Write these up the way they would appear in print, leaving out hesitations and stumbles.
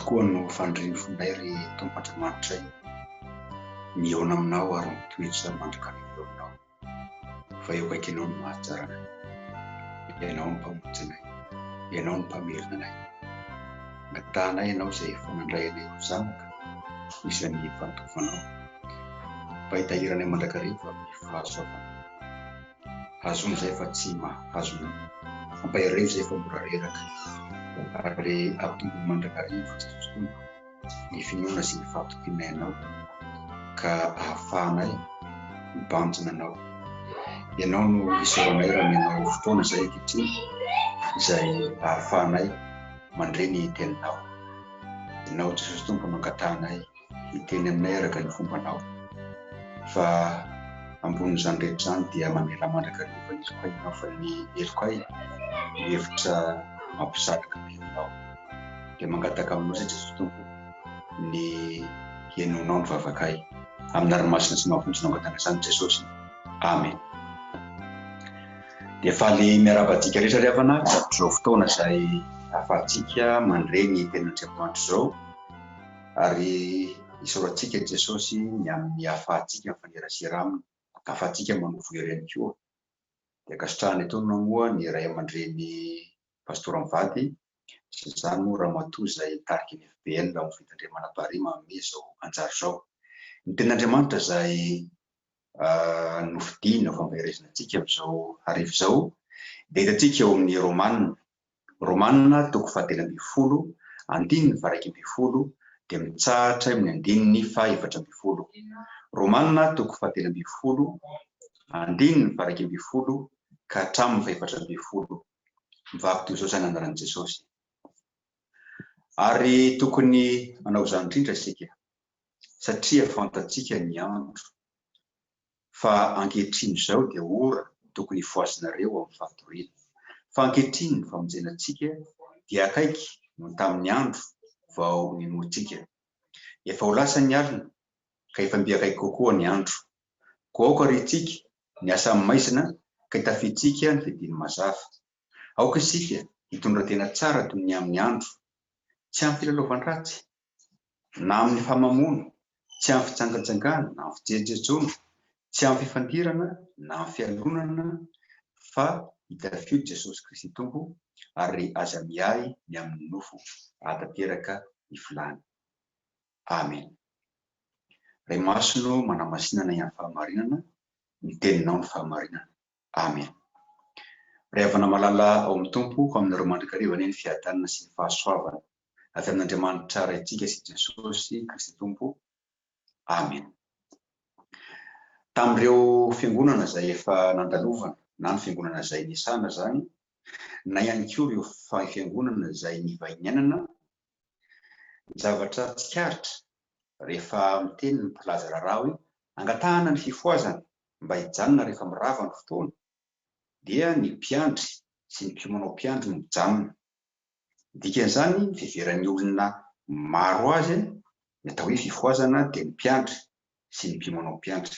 tokoa no fandriny ry Tompoandriamanitra mihaona aminao ary mitoetra mandrakarivo aminao fa eo akaikinao no mahatsara anay, ianao no mpamonjy anay, ianao no mpamerina anay, natahanay ianao izay efa nandray anay ho zanaka isan'ny fantovanao mba hitahiranay mandrakarivo amin'ny fahasoavana. Azony izay fa tsy mahazona, ampahirevo izay fa mora reraka ary ampitombo mandrakarivo Jesosy Tompo ny finoana sy ny fahatokynay anao ka ahafahanay mibanjina anao. Ianao no isaoranay raha menao fotoana izay ankehitriny izay ahafahanay mandray ny teninao. Ianao Jesosy Tompo no angatahanay hiteny aminay araka ny fombanao fa ambonin'izany rehetra izany dia mamela mandrakarivo izy koa ianao fa ny elokay hevitra mampisadika aminao dia mangataka aminao izay Jesosy Tompo ny henonao ny vavakay amin'ny ranomasina sy mahavonjy angatana izany Jesosy. Amen. Dia faly miarabantsika rehetra ry havana izao fotoana izay ahafahantsika mandray ny tenin'Andriamanitra izao ary isaorantsika Jesosy ny amin'ny ahafahantsika mifanerasera aminy, ahafahantsika manovo ihany koa. Dia ankasotrahana eto moa ny ray aman-dreny pastora Mivady sy izany moa Ramatoa izay mitariky ny FBL amin'ny fitandremana Bariama amin'ny izao anjara izao. Ny tenin'Andriamanitra izay nofidiana fampiresana antsika amin'izao hariva izao dia hitantsika eo amin'ny Romanina toko 7:10 andininy 1:20 dia mitsahatra amin'ny andininy 4:20. Romanina toko 7:10 andininy 1:20 ka hatramin'ny 4:20. Mivako toy izao izany anaran'i Jesosy. Ary tokony manao izany indrindra isika satria fantatsika ny andro fa ankehitriny izao dia ora tokony hifoasinareo amin'ny fahatoriana. Fa ankehitriny ny famonjenantsika dia akaiky no tamin'ny andro vao ninoantsika. Efa ho lasa ny alina ka efa mbiakaiky kokoa ny andro. Koa ary itsika ny asa maizina ka hitafitsika ny fidiny mazava. Aoka isika hitondra tena tsara toy ny amin'ny andro, tsy amin'ny filalaovan-dratsy na amin'ny famamoana, tsy amin'ny fitsangatsangana na amin'ny fijejojoana, tsy amin'ny fifandirana na amin'ny fialonana fa hitafio Jesosy Kristy Tompo ary aza mihay ny amin'ny nofo ahatanteraka ifilany. Amen. Ray Masino manamasinana ihany fahamarinana, ny teninao ny fahamarinana. Amen. Ray havana malala ao amin'ny Tompo aminareo mandrakarivana ny fiadanana sy ny fahasoavana avy amin'Andriamanitra ray antsika sy Jesosy Kristy Tompo. Amen. Tamin'ireo fiangonana izay efa nandalovana na ny fiangonana izay nisana izany na ihany koa ireo fiangonana izay nivainianana, ny zavatra tsikaritra rehefa miteny ny mpilaza raharaha hoe angatahana ny fifoazana mba hijanona rehefa mirava ny fotoana dia ny mpiandry sy ny mpiomanao mpiandry no mijanona. Dikan'izany ny fiheveran'ny olona maro azy ny atao hoe fifoazana dia ny mpiandry sy ny mpiomanao mpiandry.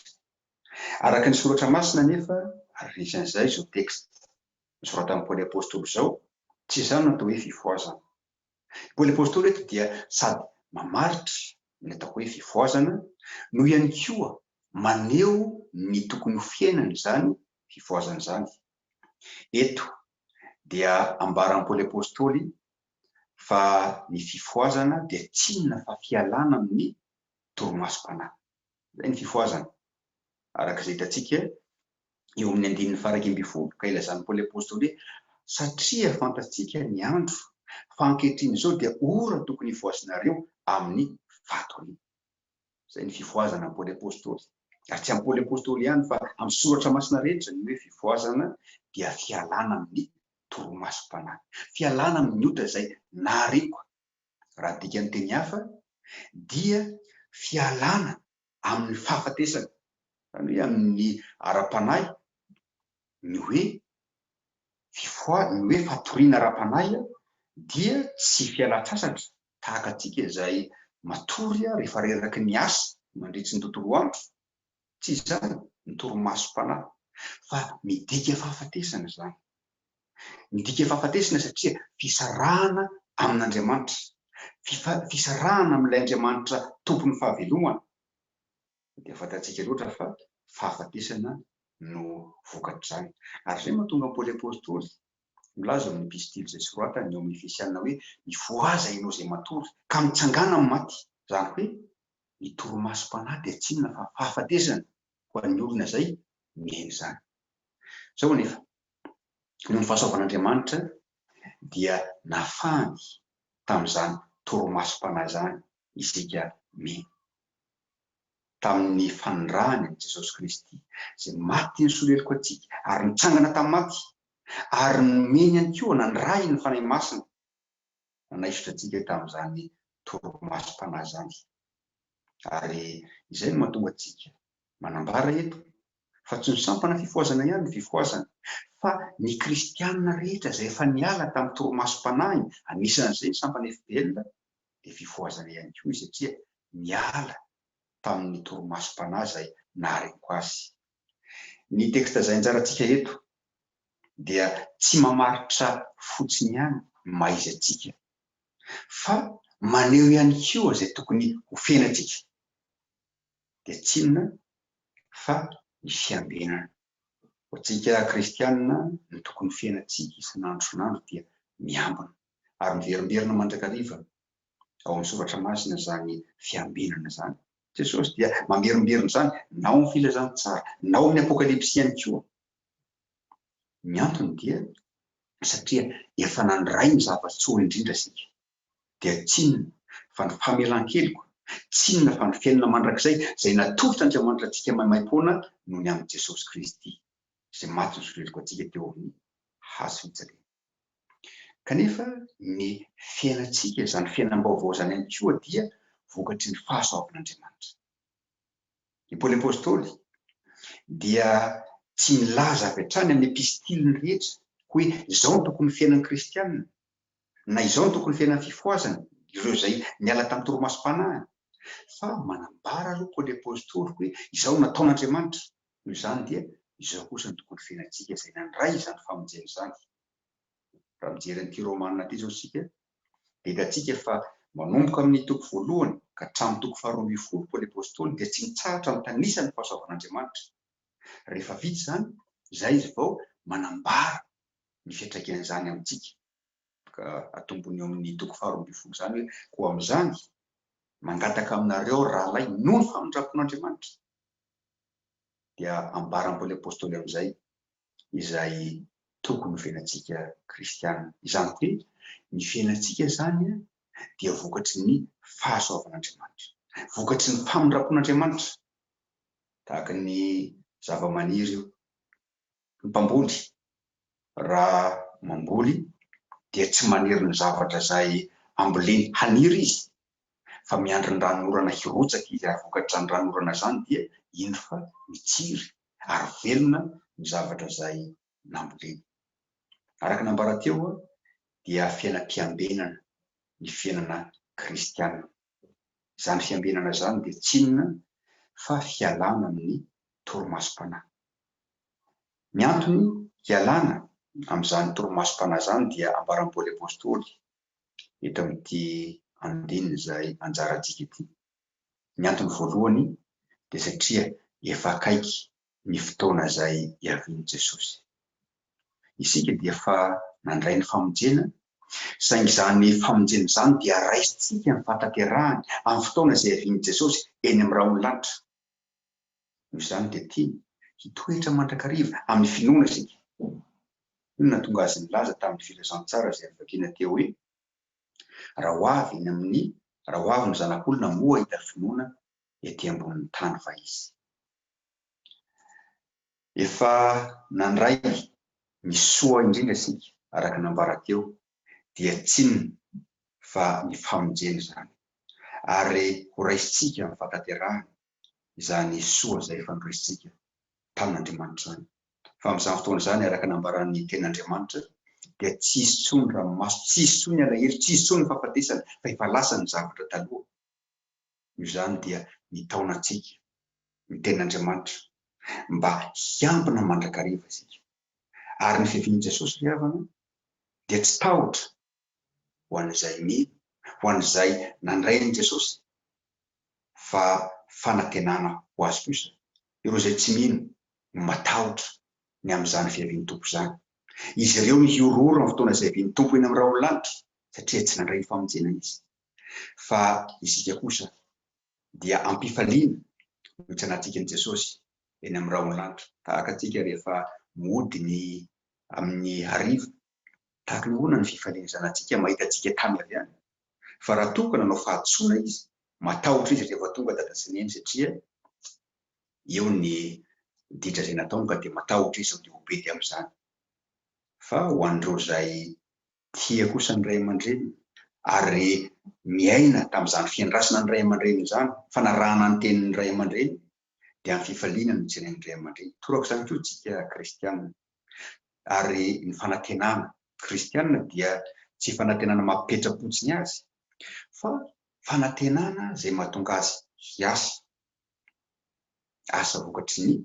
Araka ny soratra masina nefa ary isan'izay izao teksta misorata amin'ny Paoly Apôstôly izao tsy izany no atao hoe fifoazana. Paoly Apôstôly eto dia sady mamaritra ny atao hoe fifoazana no ihany koa maneho ny tokony ho fiainana izany fifoazana izany. Eto dia ambaran'ny Paoly Apôstôly fa ny fifoazana dia tsy inona fa fialana amin'ny torimasom-panahy. Izay ny fifoazana. Araka izay hitantsika eo amin'ny andininy 1:20 ka ilazan'ny Paoly Apôstôly hoe satria fantatsika ny andro fa ankehitriny izao dia ora tokony hifoasinareo amin'ny fahatoriana. Izay ny fifoazana amin'ny Paoly Apôstôly. Ary tsy amin'ny Paoly Apôstôly ihany fa amin'ny soratra masina rehetra ny hoe fifoazana dia fialana amin'ny torimasom-panahy. Fialana amin'ny ota izay nahariako. Raha dikan'ny teny hafa dia fialana amin'ny fahafatesana. Izany hoe amin'ny ara-panahy ny hoe fatoriana ara-panahy dia tsy fialan-tsasatra tahaka antsika izay matory rehefa reraky ny asa mandritsy ny tontolo andro. Tsy izany ny torimasom-panahy fa midika fahafatesana izany. Midika fahafatesana satria fisarahana amin'Andriamanitra, fisarahana amin'ilay Andriamanitra tompony fahavelomana dia fantatsika loatra fa fahafatesana no vokatr'izany. Ary izay mahatonga ny Paoly apôstôly milaza amin'ny epistily izay soratany eo amin'ny Efesianina hoe mivoaza ianao izay matory ka mitsangana amin'ny maty, izany hoe ny torimasom-panahy dia tsy inona fa fahafatesana ho an'ny olona izay miaina izany. Izao anefa noho ny fahasoavan'Andriamanitra dia nafahany tamin'izany torimasom-panahy izany isika miaina. Tamin'ny fanondrahany an'i Jesosy Kristy izay maty nisoleloko antsika ary nitsangana tamin'ny maty ary nomeny ihany koa nandray ny fanahy masina nanaisotra antsika tamin'izany torimasom-panahy izany. Ary izay no mahatonga antsika manambara eto fa tsy ny sampana fifoazana ihany ny fifoazana, fa ny kristianina rehetra izay efa niala tamin'ny torimasom-panahy, anisan'izay ny sampana efa-belona dia fifoazana ihany koa izy satria niala tamin'ny torimasom-panahy izay nahareko azy. Ny teksta izay anjarantsika eto dia tsy mamaritra fotsiny ihany maizy antsika, fa maneho ihany koa izay tokony ho fenantsika. Dia tsy inona fa ny fiambenana. Ho antsika kristianina ny tokony fenantsika isan'andro isan'andro dia miambina ary miverimberina mandrakariva ao amin'ny soratra masina izany fiambenana izany. Jesosy dia mamerimberina izany nao amin'ny filazantsara, nao amin'ny apokalipsy ihany koa. Ny antony dia satria efa nandray ny zava-tsoa indrindra isika, dia tsy inona fa ny famelan-keloka, tsy inona fa ny fiainana mandrakizay izay natolotra Andriamanitra antsika maimaim-poana noho ny amin'i Jesosy Kristy izay maty nisoleloko antsika teo amin'ny hazo fijaliana. Kanefa ny fiainantsika, izany fiainam-baovao izany ihany koa dia vokatry ny fahasoavan'Andriamanitra. Ny Paoly apôstôly dia tsy milaza avy hatrany amin'ny epistiliny rehetra hoe izao no tokony fiainan'ny kristianina na izao no tokony fiainan'ny fifoazana, ireo izay niala tamin'ny torimasom-panahy, fa manambara aloha Paoly apôstôly hoe izao no nataon'Andriamanitra. Noho izany dia izao kosa ny tokony fiainantsika izay nandray izany famonjena izany. Raha mijery an'ity Romanina ity izao isika dia hitantsika fa manomboka amin'ny toko voalohany ka hatramin'ny toko faharoa ambin'ny folo Paoly apôstôly dia tsy mitsahatra mitanisa ny fahasoavan'Andriamanitra. Rehefa vita izany, izay izy vao manambara ny fiantraikan'izany amintsika. Ka atombony eo amin'ny toko faharoa ambin'ny folo izany hoe koa amin'izany mangataka aminareo rahalahy noho ny famindrapon'Andriamanitra. Dia ambaran'ny Paoly apôstôly amin'izay izay tokony ho fiainantsika kristianina. Izany hoe ny fiainantsika izany dia vokatry ny fahasoavan'Andriamanitra, vokatry ny famindrapon'Andriamanitra. Tahaka ny zava-maniry io, ny mpamboly raha mamboly dia tsy maniry ny zavatra izay amboleny haniry izy, fa miandry ny ranon'orana hirotsaka izy ary vokatry ny ranon'orana izany dia iny fa mitsiry ary velona ny zavatra izay namboleny. Araka nambara teo dia fiainam-piambenana ny fiainana kristianina. Izany fiambenana izany dia tsy inona fa fialana amin'ny torimasom-panahy. Ny antony hialana amin'izany torimasom-panahy izany dia ambaran'ny Paoly apôstôly eto amin'ity andininy izay anjarantsika ity. Ny antony voalohany dia satria efa akaiky ny fotoana izay hiavian'i Jesosy. Isika dia efa nandray ny famonjena, saingy izany famonjena izany dia raisintsika ny fahataterahany amin'ny fotoana izay hiavian'i Jesosy eny amin'ny rahaonin-lanitra. Noho izany dia tiany hitoetra mandrakariva amin'ny finoana isika. Io nahatonga azy nilaza tamin'ny filazantsara izay vakiana teo hoe raha ho avy ny zanak'olona moa hahita finoana ety ambonin'ny tany fa izy. Efa nandray ny soa indrindra isika araka nambara teo dia tsy inona fa ny famonjena izany, ary ho raisintsika ny fahataterahany izany soa izay efa noraisitsika tamin'Andriamanitra izany. Fa amin'izany fotoana izany araka nambaran'ny ten'Andriamanitra dia tsy hisy intsony ranomasy, tsy hisy intsony alahelo, tsy hisy intsony fahafatesana fa efa lasa ny zavatra taloha. Io izany dia nitaonantsika ny ten'Andriamanitra mba hiambina mandrakariva isika. Ary ny fiavian'i Jesosy ry havana dia tsy tahotra ho an'izay mino ho an'izay nandray an' Jesosy fa fanantenana ho azy kosa ireo izay tsy mino no matahotra ny amin'izany fiavian'ny tompo izany. Izy ireo miororo amin'ny fotoana izay vian'ny tompo eny amin'ny raha olo-lanitra satria tsy nandray ny famonjena izy. Fa isika kosa dia ampifaliana no tsy anatsika an' Jesosy eny amin'ny raha olo-lanitra, tahaka atsika rehefa mody ny amin'ny hariva, tahaka ny ahoana ny fifaliana zanatsika mahita antsika tamy avy any. Fa raha toa ka nanao fahatsoana izy, matahotra izy rehefa tonga dada sy neny satria eo ny ditra izay nataony ka dia matahotra izy dia ho be dia amin'izany. Fa ho an'ireo izay tia kosa ny ray aman-dreny ary miaina tamin'izany fiandrasana ny ray aman-dreny izany, fanarahana ny tenin'ny ray aman-dreny, dia amin'ny fifaliana no tsenain'ny ray aman-dreny. Toraka izany koa tsika kristianina. Ary ny fanantenana kristianina dia tsy fanantenana mampipetra-potsiny azy, fa fanantenana izay mahatonga azy hiasa, asa vokatry ny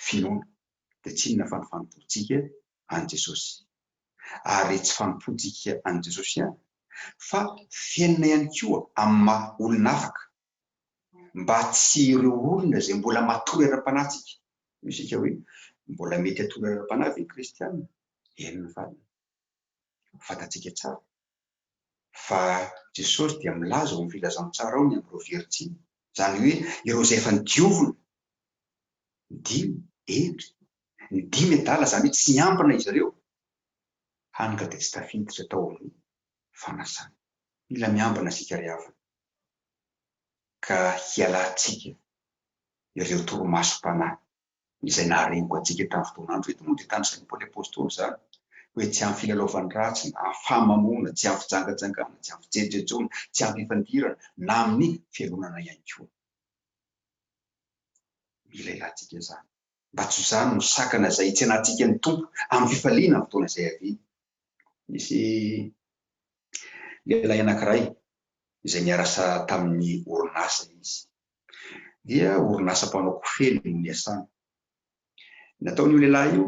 finoana, dia tsy inona fa ny fanompoantsika an' Jesosy. Ary tsy fanompoantsika an' Jesosy ihany, fa fiainana ihany koa amin'ny maha olona afaka, mba tsy ireo olona izay mbola matory ara-panahintsika. Isika hoe mbola mety hatory ara-panahy ve ny kristianina? Eny ny valiny. Fantatsika tsara fa Jesosy dia milaza ao amin'ny filazantsara ao ny amin'ireo veritsiny, izany hoe ireo izay efa nidiovina, ny dimy endry, ny dimy adala, izany hoe tsy niambina izy ireo, hany ka dia tsy tafiditra tao amin'ny fanasana. Mila miambina isika ry havana ka hialantsika ireo torimasom-panahy izay nahareniko antsika tamin'ny fotoan'andro eto, moa dia tany Saint Paoly apôstôly izany hoe tsy amin'ny filalaovany ratsy, na amin'ny fahamonoana, tsy amin'ny fijangajangana, tsy amin'ny fijejojoana, tsy amin'ny fifandirana, na amin'ny fialonana ihany koa. Mila ilantsika izany mba tsy izany no sakana izay hitsenatsika ny tompo amin'ny fifaliana amin'ny fotoana izay havia. Misy lehilahy anankiray izay niarasa tamin'ny orinasa izy, dia orinasa mpanao kofehy no niasany. Nataon'io lehilahy io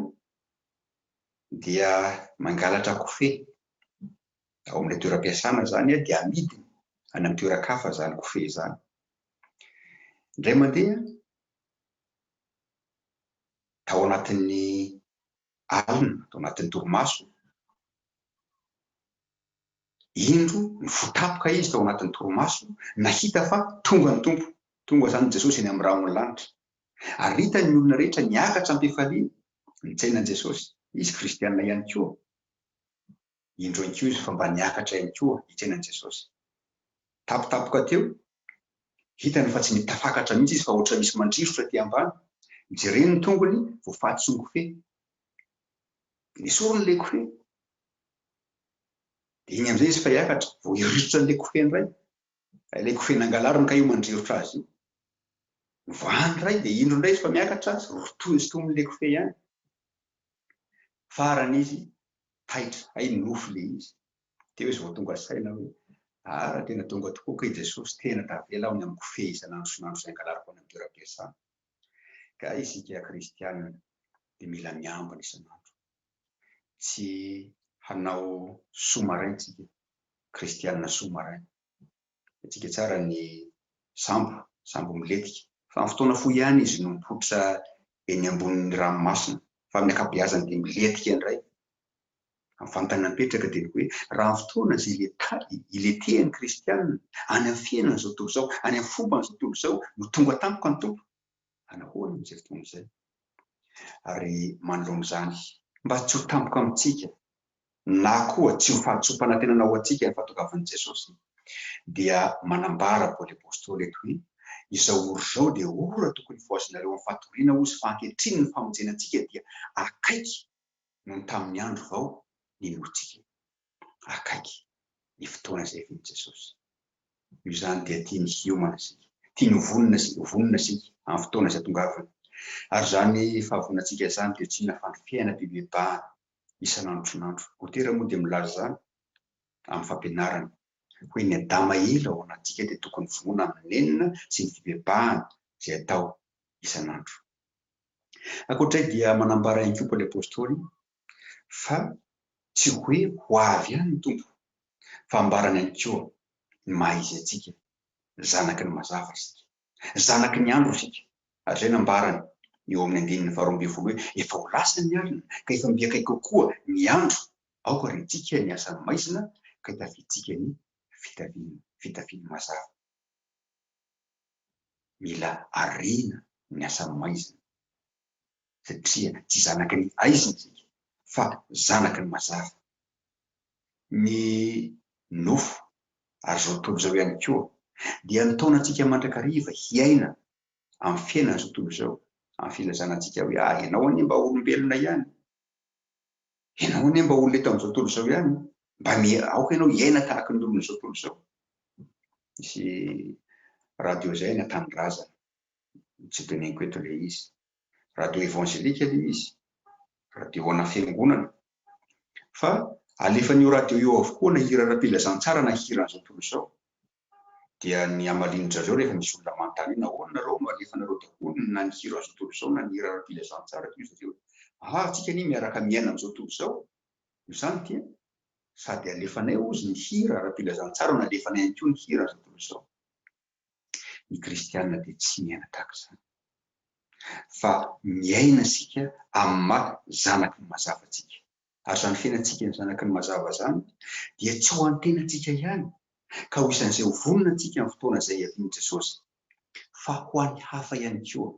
dia mangalatra kofehy ao amin'ilay toeram-piasana izany, dia amidiny any amin'ny toeran-kafa izany kofehy izany. Indray mandeha tao anatin'ny alina, tao anatin'ny torimaso, indro nifotapoka izy tao anatin'ny torimaso, nahita fa tonga ny tompo, tonga izany Jesosy eny amin'ny raha olo-lanitra. Ary hitany ny olona rehetra niakatra am-pifaliana nitsaina an' Jesosy. Izy kristianina ihany koa, indro ihany koa izy fa mba niakatra ihany koa hitsaina an' Jesosy. Tapotapoka teo, hitany fa tsy mitafakatra mihitsy izy fa ohatra misy mandrifotra aty ambany. Jereny ny tongony voafatotsy ny kofehy, nisorony ilay kofehy, dia iny amin'izay izy fa hiakatra, vao hirisotra an'ilay kofehy indray, ilay kofehy nangalariny ka io mandrivotra azy io, voany iray dia indro indray izy fa miakatra azy, rotomin'ilay kofehy ihany. Farany izy taitra, hay nofo ilay izy. Teo izy vao tonga saina hoe tena tonga tokoa ka i Jesosy, tena tavela aho ny amin'ny kofehy isan'andro isan'andro izay angalariko any amin'ny toeram-piasana. Ka isika kristianina dia mila miambina isan'andro, tsy hanao sous-marin tsika, kristianina sous-marin. Tsika tsara ny sambo miletika, fa amin'ny fotoana fohy ihany izy no mipoitra eny ambonin'ny ranomasina, fa amin'ny ankabeazany dia miletika indray. Amin'ny fanontaniana mipetraka dia hoe raha amin'ny fotoana izay iletehan'ny kristianina any amin'ny fiainana izao tontolo izao, any amin'ny fomba izao tontolo izao no tonga tampoka ny tompo, anahoana amin'izay fotoana izay? Ary manoloana izany mba tsy ho tampoka amintsika, na koa tsy ho fahatso-panantenana ho antsika ny fahatongavan'i Jesosy, dia manambara Paoly apôstôly eto hoe izao ora izao dia ora tokony voazinareo amin'ny fatoriana hozy, fa ankehitriny ny famonjenantsika dia akaiky noho ny tamin'ny andro vao ninoantsika. Akaiky ny fotoana izay vian'i Jesosy. Io izany dia tia ny hiomana isika, tia ny vonona isika amin'ny fotoana izay tongavana. Ary izany fahavonantsika izany dia tsy inona fa ny fiainam-pibebahana isan'andro. Lutera moa dia milaza izany amin'ny fampianarana hoe ny adama ela ao anatsika dia tokony vonona amin'ny nenina sy ny fibebahana izay atao isan'andro. Ankoatr'izay dia manambara ihany koa Paoly apôstôly fa tsy hoe ho avy ihany ny tompo, fa ambarana ihany koa maizy atsika zanaky ny mazava sika, zanaky ny andro sika, ary zay nambarany eo amin'ny andininy 12 hoe efa ho lasa ny alina ka efa miakaiky kokoa ny andro, aoka ry tsika ny asany maizina ka hitafitsika ny fitafiany mazava. Mila arena ny asany maizina satria tsy zanaky ny aizina sika fa zanaky ny mazava. Ny nofo ary zao tontolo zao ihany koa dia nataonantsika mandrakariva hiaina amin'ny fiainana zao tontolo zao, amin'ny filazanantsika hoe ianao anie mba olombelona ihany, ianao anie mba olona eto amin'izao tontolo zao ihany, mba aoka ianao hiaina tahaka ny olona zao tontolo zao. Misy radio zay any Tanindrazana, tsy teneniko eto le izy, radio evangelika le izy, radio ana fiangonana, fa alefan'io radio io avokoa na hira ara-pilazantsara na hira an'izao tontolo zao, dia ny amalinindra zao rehefa misy olona manontany hoe nahoana nareo no alefanareo daholo na ny hira an'izao tontolo zao na ny hira ara-pilazantsara io zareo, tsika anie miaraka miaina amin'izao tontolo zao, io zany dia sady alefanay ozy ny hira ara-pilazantsara na alefanay ihany koa ny hira an'izao tontolo zao. Ny kristianina dia tsy miaina tahaka izany, fa miaina sika amin'ny maha zanaky ny mazava tsika. Ary zany fiainantsika ny zanaky ny mazava zany dia tsy ho antenantsika ihany ka ho isan'izay ho vonona antsika amin'ny fotoana izay avian'i Jesosy, fa ho an'ny hafa ihany koa,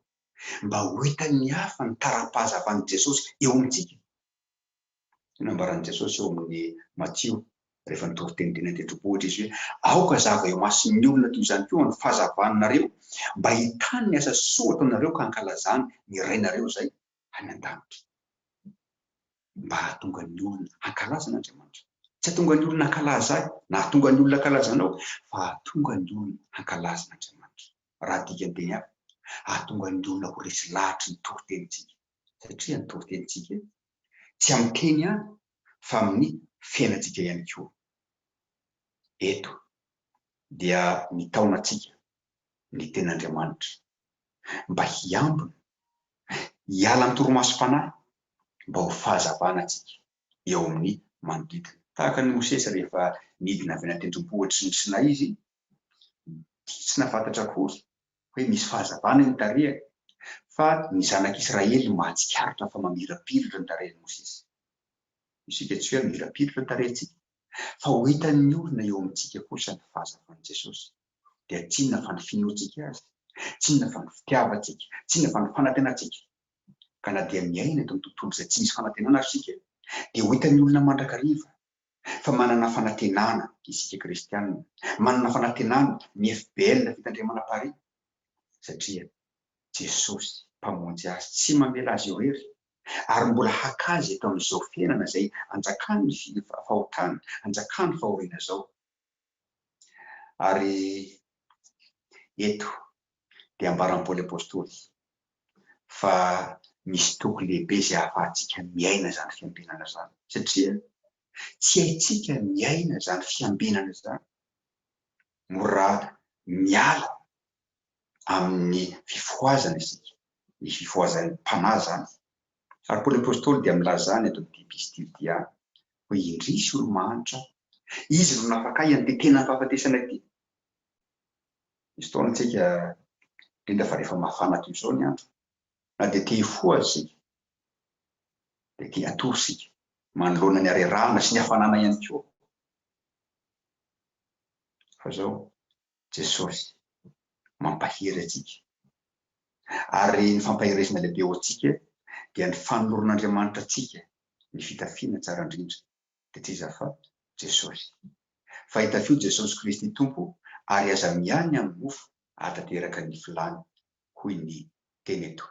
mba ho hitan'ny hafa ny tara-pahazavan'i Jesosy eo amintsika. Nambaran'i Jesosy eo amin'ny Matio rehefa nitory teniteny tendrombohitra izy hoe aoka zava eo mason'ny olona toy izany koa ny fahazavanareo mba hitany ny asa soa ataonareo ka hankalazany ny rainareo zay any an-danitra. Mba hahatonga ny olona hankalaza an'Andriamanitra, tsy hahatonga ny olona hankalaza ahy na hahatonga ny olona hankalaza anao, fa hahatonga ny olona hankalaza an'Andriamanitra. Raha dikany teny hafa, hahatonga ny olona ho resy lahatra ny toritenitsika, satria ny toritenitsika tsy amin'ny teny ihany fa amin'ny fiainantsika ihany koa. Eto dia nitaonantsika ny ten'Andriamanitra mba hiambina, hiala ny toromasom-panahy, mba ho fahazavana antsika eo amin'ny manodidina. Tahaka ny Mosesy rehefa nidina avy any an-tendrombohitra sy ny Sinay izy, tsy nafantatra akory hoe misy fahazavana ny tarehany, fa ny zanak'Israely mahatsikaritra fa mamirapiratra ny tarehin'i Mosesy. Isika tsy hoe mirapiratra ny tarehintsika, fa ho hitan'ny olona eo amintsika kosa ny fahazavan'i Jesosy. Dia tsy inona fa ny finoantsika azy, tsy inona fa ny fitiavantsika, tsy inona fa ny fanantenantsika. Ka na dia miaina eto amin'ny tontolo izay tsy misy fanantenana ary isika, dia ho hitan'ny olona mandrakariva fa manana fanantenana isika kristianina, manana fanantenana ny FBL fitandremana Paris, satria Jesosy mpamonjy azy tsy mamela azy irery, ary mbola hakazy eto amin'izao fiainana izay anjakany ny fahotana, anjakany fahoriana zao. Ary eto dia ambaran'ny Paoly apôstôly fa misy toky lehibe izay ahafahantsika miaina izany fiambinana izany, satria tsy haintsika miaina izany fiambinana izany mora miala amin'ny fifohazana isika, ny fifohazan'ny mpanahy zany. Ary Paoly apôstôly dia milaza any eto amin'ny epistily dia hoe indrisy olo mahantra, izy no nafaka hiantetena ny fahafatesana ity. Misy fotoana antsika indrindra fa rehefa mafana toy izao ny andro, na dia te hifoha isika, dia te hatory isika manoloana ny harerahana sy ny hafanana ihany koa. Fa zao Jesosy mampahery antsika, ary ny fampaheresana lehibe ao antsika dia ny fanoloran'Andriamanitra antsika ny fitafiana tsara indrindra, dia tsy iza fa Jesosy. Fa hitafio Jesosy Kristy Tompo ary aza miany amin'ny mofo ahatanteraka ny filany, hoy ny teny eto.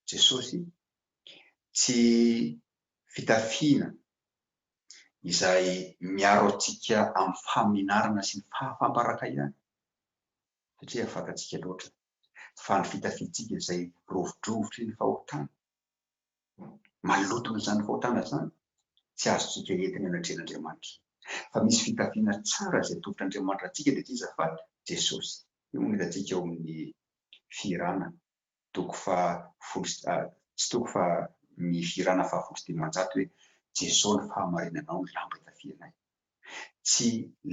Jesosy tsy fitafiana izay miaro antsika amin'ny faminarana sy ny fahafamparaka ihany, satria fantatsika loatra fa ny fitafiantsika izay rovidrovitry ny fahotana, malotona izany fahotana zany, tsy azontsika entina anatrehan'Andriamanitra. Fa misy fitafiana tsara izay tovitr'Andriamanitra antsika, dia tsy iza fa Jesosy. Io no hitantsika eo amin'ny firana toko tsy toko fa ny firana 116 hoe Jesosy ny fahamarinanao ny lamba itafianay. tsy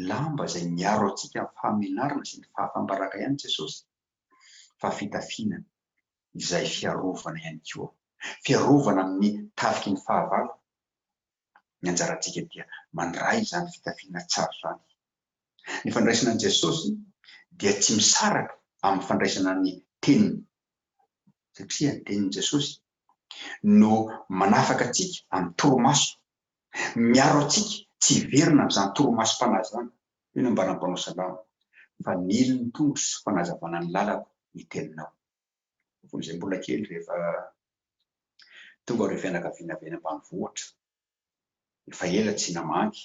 lamba izay miaro antsika amin'ny fahamenarana sy ny fahafambaraka ihany Jesosy, fa fitafiana izay fiarovana ihany koa, fiarovana amin'ny tafiky ny fahavalo. Ny anjarantsika dia mandray izany fitafiana tsara izany. Ny fandraisana an' Jesosy dia tsy misaraka amin'ny fandraisana ny teniny, satria ny tenin'i Jesosy no manafaka antsika amin'ny toromaso, miaro antsika tsy hiverina amin'izany toromasom-panazana. Io no mba nampanao salama fa nily ny tongotra sy fanazavana ny lalako ny teninao. Fony izay mbola kely rehefa tonga ireo fianakaviana avy eny ambanivohitra, efa ela tsy namangy,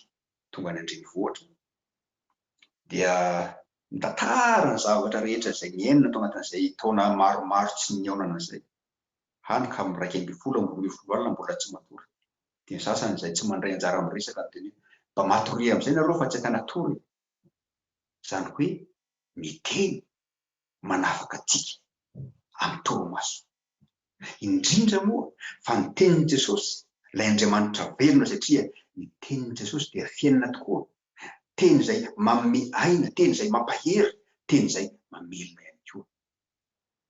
tonga any an-drenivohitra, dia mitantara ny zavatra rehetra izay nienina tao anatin'izay taona maromaro tsy nihaonana izay. Hany ka amin'ny 12 alina mbola tsy matory. Dia ny sasany izay tsy mandray anjara amin'ny resaka ny teny mba matory amin'izay nareo fa tsy ahitana tory. Izany hoe miteny manafaka antsika amin'ny toromaso. Indrindra moa fa ny tenin'i Jesosy, ilay Andriamanitra velona, satria ny tenin'i Jesosy dia fiainana tokoa. Teny izay manome aina, teny izay mampahery, teny izay mamelona ihany koa.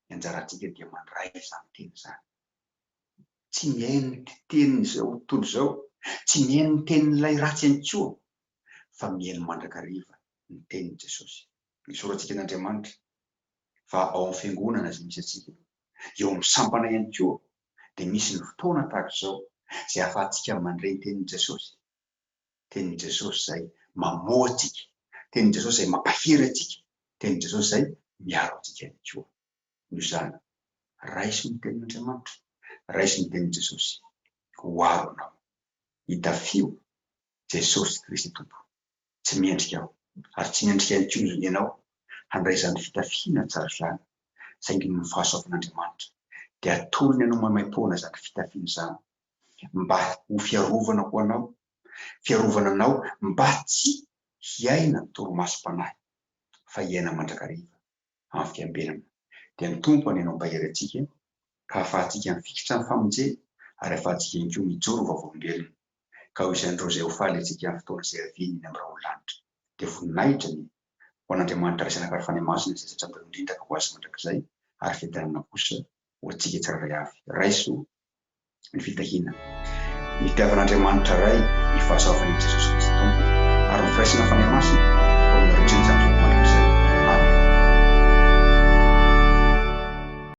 Ny anjarantsika dia mandray izany teny izany. Tsy mihaino ny teniny izao tontolo izao, tsy mihaino ny tenin'ilay ratsy ihany koa, fa mihaino mandrakariva ny tenin'i Jesosy. Nisoratsika n'Andriamanitra fa ao amin'ny fiangonana izay misy atsika, eo amin'ny sampana ihany koa, dia misy ny fotoana tahaka izao izay ahafahantsika mandray ny tenin'i Jesosy. Tenin'i Jesosy izay mamoa antsika, tenin'i Jesosy izay mampahery antsika, tenin'i Jesosy izay miaro antsika ihany koa. Noho izany, raiso ny tenin'Andriamanitra, raiso ny tenin'i Jesosy, ho aro anao. Hitafio Jesosy Kristy Tompo, tsy miendrika aho ary tsy miendrika ihany koa ianao handray izany fitafiana tsara izany, saingy ny fahasoavan'Andriamanitra dia atolony ianao maimaim-poana izany fitafiana izany, mba ho fiarovana ho anao, fiarovana anao mba tsy hiaina toromasom-panahy, fa hiaina mandrakariva amin'ny fiambelana. Dia ny Tompo anenao mba hery antsika ka ahafahantsika mifikitra amin'ny famonjena, ary ahafahantsika ihany koa mijoro vavolombelona. Ka ho izan'ireo izay ho faly antsika amin'ny fotoana izay haviany eny amin'ny raholanitra, dia voninahitra ny ho an'Andriamanitra raisana karafany masina izay satra indrindra ka ho azy mandrakizay, ary fiadanana kosa ho antsika tsirairay avy. Raiso ny fitahiana, ny fitiavan'Andriamanitra ray, ny fahasoavan'i Jesosy Kristy Tompo, ary ny firaisana fany masina ho aminareo indrindra.